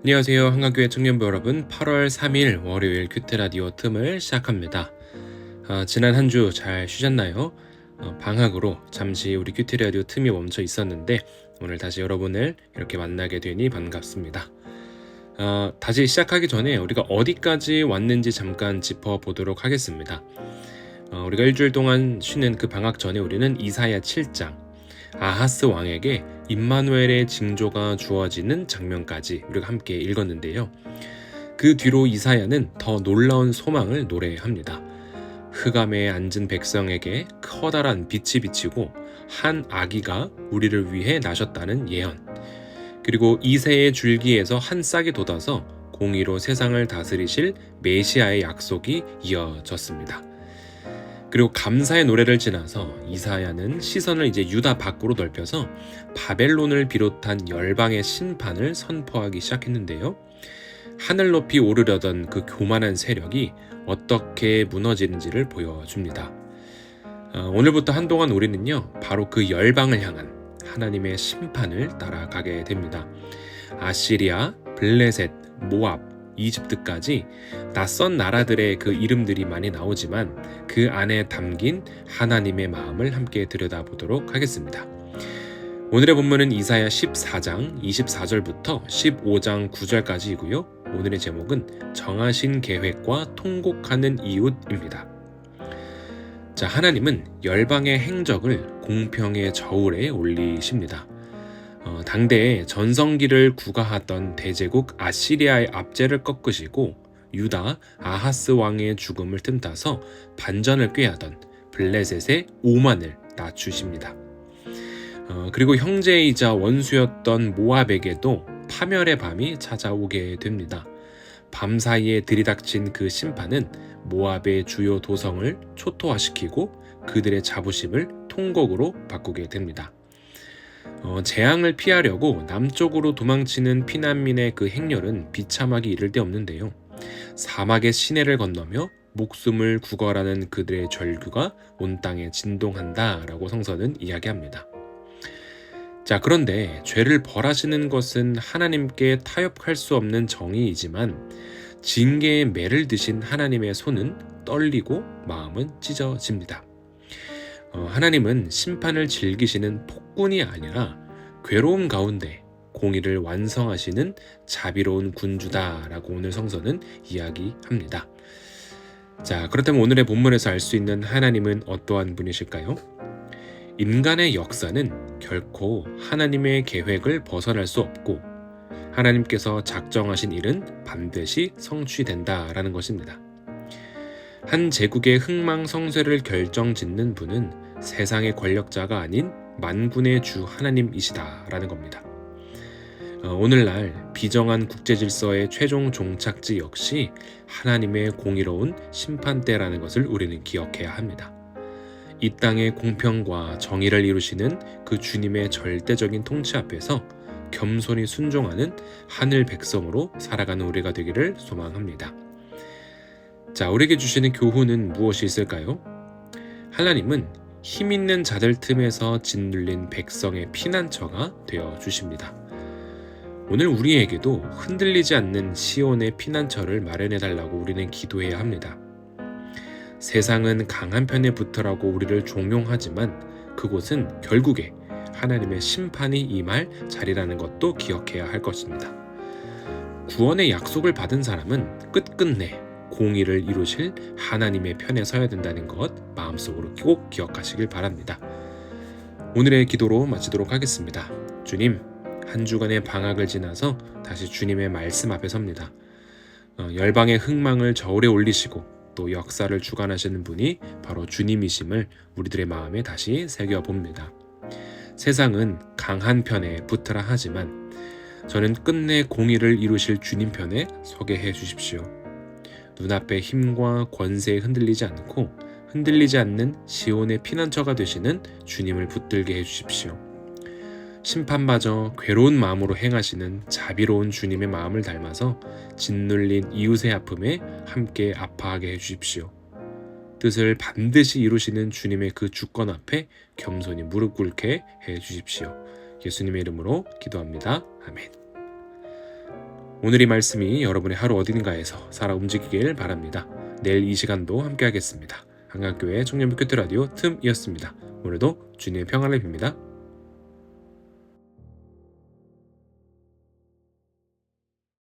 안녕하세요. 한강교회 청년부 여러분. 8월 3일 월요일 큐티라디오 틈을 시작합니다. 지난 한 주 잘 쉬셨나요? 방학으로 잠시 우리 큐티라디오 틈이 멈춰 있었는데 오늘 다시 여러분을 이렇게 만나게 되니 반갑습니다. 다시 시작하기 전에 우리가 어디까지 왔는지 잠깐 짚어보도록 하겠습니다. 우리가 일주일 동안 쉬는 그 방학 전에 우리는 이사야 7장 아하스 왕에게 임마누엘의 징조가 주어지는 장면까지 우리가 함께 읽었는데요. 그 뒤로 이사야는 더 놀라운 소망을 노래합니다. 흑암에 앉은 백성에게 커다란 빛이 비치고 한 아기가 우리를 위해 나셨다는 예언, 그리고 이새의 줄기에서 한 싹이 돋아서 공의로 세상을 다스리실 메시아의 약속이 이어졌습니다. 그리고 감사의 노래를 지나서 이사야는 시선을 이제 유다 밖으로 넓혀서 바벨론을 비롯한 열방의 심판을 선포하기 시작했는데요. 하늘 높이 오르려던 그 교만한 세력이 어떻게 무너지는지를 보여줍니다. 오늘부터 한동안 우리는요, 바로 그 열방을 향한 하나님의 심판을 따라가게 됩니다. 아시리아, 블레셋, 모압, 이집트까지 낯선 나라들의 그 이름들이 많이 나오지만 그 안에 담긴 하나님의 마음을 함께 들여다보도록 하겠습니다. 오늘의 본문은 이사야 14장 24절부터 15장 9절까지이고요. 오늘의 제목은 정하신 계획과 통곡하는 이웃입니다. 자, 하나님은 열방의 행적을 공평의 저울에 올리십니다. 당대에 전성기를 구가하던 대제국 아시리아의 압제를 꺾으시고 유다 아하스 왕의 죽음을 틈타서 반전을 꾀하던 블레셋의 오만을 낮추십니다. 그리고 형제이자 원수였던 모압에게도 파멸의 밤이 찾아오게 됩니다. 밤사이에 들이닥친 그 심판은 모압의 주요 도성을 초토화시키고 그들의 자부심을 통곡으로 바꾸게 됩니다. 재앙을 피하려고 남쪽으로 도망치는 피난민의 그 행렬은 비참하기 이를 데 없는데요. 사막의 시내를 건너며 목숨을 구걸하는 그들의 절규가 온 땅에 진동한다라고 성서는 이야기합니다. 자, 그런데 죄를 벌하시는 것은 하나님께 타협할 수 없는 정의이지만 징계의 매를 드신 하나님의 손은 떨리고 마음은 찢어집니다. 하나님은 심판을 즐기시는 폭군이 아니라 괴로움 가운데 공의를 완성하시는 자비로운 군주다라고 오늘 성서는 이야기합니다. 자, 그렇다면 오늘의 본문에서 알 수 있는 하나님은 어떠한 분이실까요? 인간의 역사는 결코 하나님의 계획을 벗어날 수 없고 하나님께서 작정하신 일은 반드시 성취된다라는 것입니다. 한 제국의 흥망성쇠를 결정짓는 분은 세상의 권력자가 아닌 만군의 주 하나님이시다라는 겁니다. 오늘날 비정한 국제질서의 최종 종착지 역시 하나님의 공의로운 심판대라는 것을 우리는 기억해야 합니다. 이 땅의 공평과 정의를 이루시는 그 주님의 절대적인 통치 앞에서 겸손히 순종하는 하늘 백성으로 살아가는 우리가 되기를 소망합니다. 자, 우리에게 주시는 교훈은 무엇이 있을까요? 하나님은 힘 있는 자들 틈에서 짓눌린 백성의 피난처가 되어 주십니다. 오늘 우리에게도 흔들리지 않는 시온의 피난처를 마련해 달라고 우리는 기도해야 합니다. 세상은 강한 편에 붙으라고 우리를 종용하지만 그곳은 결국에 하나님의 심판이 임할 자리라는 것도 기억해야 할 것입니다. 구원의 약속을 받은 사람은 끝끝내 공의를 이루실 하나님의 편에 서야 된다는 것 마음속으로 꼭 기억하시길 바랍니다. 오늘의 기도로 마치도록 하겠습니다. 주님, 한 주간의 방학을 지나서 다시 주님의 말씀 앞에 섭니다. 열방의 흥망을 저울에 올리시고 또 역사를 주관하시는 분이 바로 주님이심을 우리들의 마음에 다시 새겨봅니다. 세상은 강한 편에 붙으라 하지만 저는 끝내 공의를 이루실 주님 편에 서게 해 주십시오. 눈앞의 힘과 권세에 흔들리지 않고 흔들리지 않는 시온의 피난처가 되시는 주님을 붙들게 해 주십시오. 심판마저 괴로운 마음으로 행하시는 자비로운 주님의 마음을 닮아서 짓눌린 이웃의 아픔에 함께 아파하게 해주십시오. 뜻을 반드시 이루시는 주님의 그 주권 앞에 겸손히 무릎 꿇게 해주십시오. 예수님의 이름으로 기도합니다. 아멘. 오늘 이 말씀이 여러분의 하루 어딘가에서 살아 움직이길 바랍니다. 내일 이 시간도 함께 하겠습니다. 한강교회 청년부 큐티 라디오 틈이었습니다. 오늘도 주님의 평안을 빕니다.